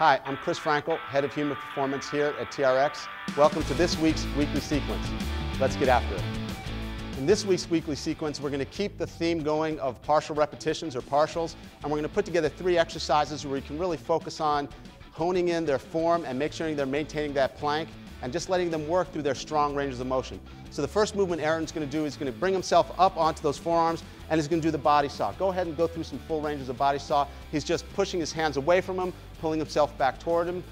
Hi, I'm Chris Frankel, Head of Human Performance here at TRX. Welcome to this week's weekly sequence. Let's get after it. In this week's weekly sequence, we're going to keep the theme going of partial repetitions or partials, and we're going to put together 3 exercises where you can really focus on honing in their form and make sure they're maintaining that plank and just letting them work through their strong ranges of motion. So the first movement Aaron's going to do is going to bring himself up onto those forearms and he's going to do the body saw. Go ahead and go through some full ranges of body saw. He's just pushing his hands away from him, pulling himself back toward him.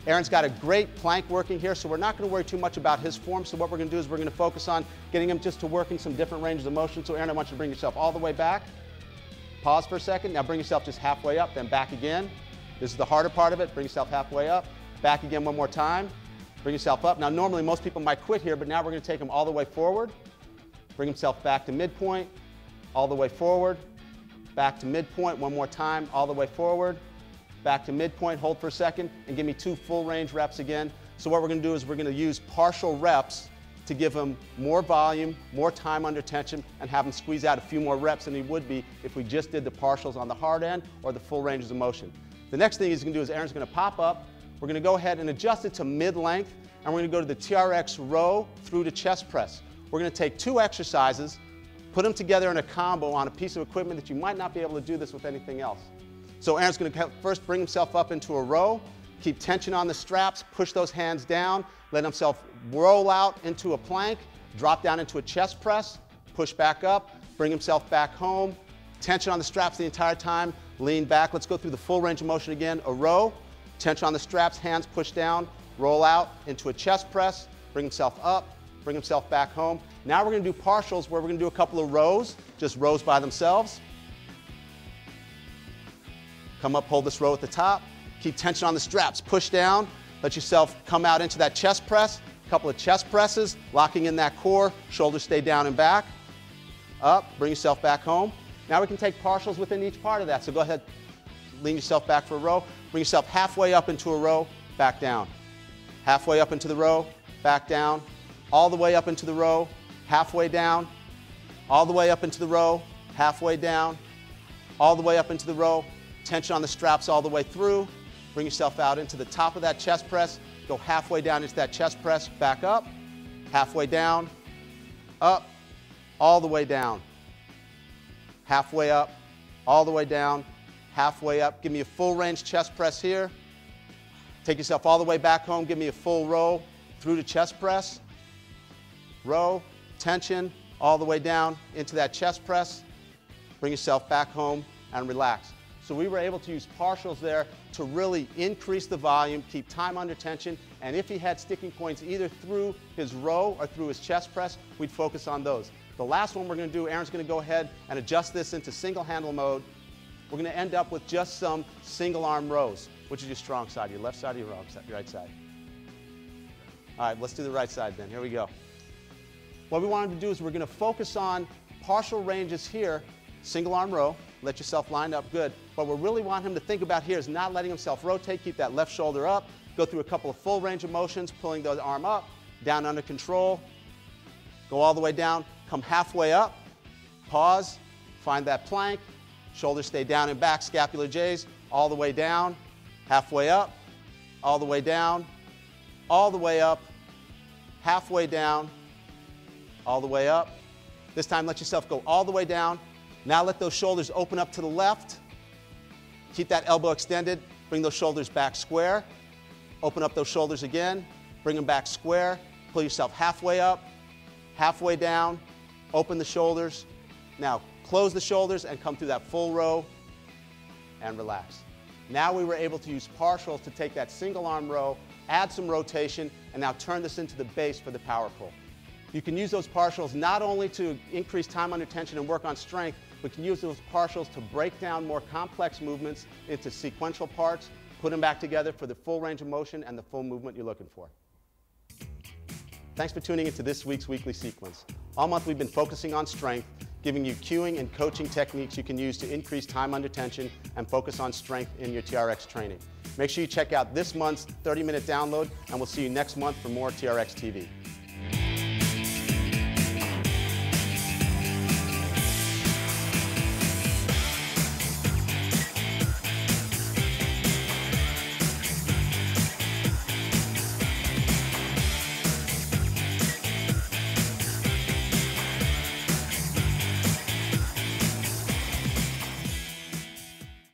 Aaron's got a great plank working here, so we're not going to worry too much about his form. So what we're going to do is we're going to focus on getting him just to work in some different ranges of motion. So Aaron, I want you to bring yourself all the way back. Pause for a second. Now bring yourself just halfway up, then back again. This is the harder part of it. Bring yourself halfway up. Back again one more time. Bring yourself up. Now normally most people might quit here, but now we're going to take him all the way forward. Bring himself back to midpoint. All the way forward. Back to midpoint. One more time. All the way forward. Back to midpoint, hold for a second, and give me 2 full range reps again. So what we're going to do is we're going to use partial reps to give him more volume, more time under tension, and have him squeeze out a few more reps than he would be if we just did the partials on the hard end or the full ranges of motion. The next thing he's going to do is Aaron's going to pop up. We're going to go ahead and adjust it to mid-length, and we're going to go to the TRX Row through to chest press. We're going to take 2 exercises, put them together in a combo on a piece of equipment that you might not be able to do this with anything else. So Aaron's going to first bring himself up into a row, keep tension on the straps, push those hands down, let himself roll out into a plank, drop down into a chest press, push back up, bring himself back home, tension on the straps the entire time, lean back. Let's go through the full range of motion again. A row, tension on the straps, hands push down, roll out into a chest press, bring himself up, bring himself back home. Now we're going to do partials where we're going to do a couple of rows, just rows by themselves. Come up, hold this row at the top. Keep tension on the straps. Push down. Let yourself come out into that chest press. A couple of chest presses, locking in that core. Shoulders stay down and back. Up. Bring yourself back home. Now we can take partials within each part of that. So go ahead, lean yourself back for a row. Bring yourself halfway up into a row, back down. Halfway up into the row, back down. All the way up into the row, halfway down. All the way up into the row, halfway down. All the way up into the row. Tension on the straps all the way through. Bring yourself out into the top of that chest press. Go halfway down into that chest press. Back up. Halfway down. Up. All the way down. Halfway up. All the way down. Halfway up. Give me a full range chest press here. Take yourself all the way back home. Give me a full row through to chest press. Row. Tension. All the way down into that chest press. Bring yourself back home and relax. So we were able to use partials there to really increase the volume, keep time under tension, and if he had sticking points either through his row or through his chest press, we'd focus on those. The last one we're going to do, Aaron's going to go ahead and adjust this into single handle mode. We're going to end up with just some single arm rows. Which is your strong side, your left side or your right side? All right, let's do the right side then. Here we go. What we wanted to do is we're going to focus on partial ranges here, single arm row. Let yourself line up good. What we really want him to think about here is not letting himself rotate. Keep that left shoulder up. Go through a couple of full range of motions, pulling the arm up, down under control. Go all the way down. Come halfway up. Pause. Find that plank. Shoulders stay down and back. Scapular J's. All the way down. Halfway up. All the way down. All the way up. Halfway down. All the way up. This time let yourself go all the way down. Now let those shoulders open up to the left. Keep that elbow extended. Bring those shoulders back square. Open up those shoulders again. Bring them back square. Pull yourself halfway up, halfway down. Open the shoulders. Now close the shoulders and come through that full row and relax. Now we were able to use partials to take that single arm row, add some rotation, and now turn this into the base for the power pull. You can use those partials not only to increase time under tension and work on strength, but you can use those partials to break down more complex movements into sequential parts, put them back together for the full range of motion and the full movement you're looking for. Thanks for tuning into this week's weekly sequence. All month we've been focusing on strength, giving you cueing and coaching techniques you can use to increase time under tension and focus on strength in your TRX training. Make sure you check out this month's 30-minute download, and we'll see you next month for more TRX TV.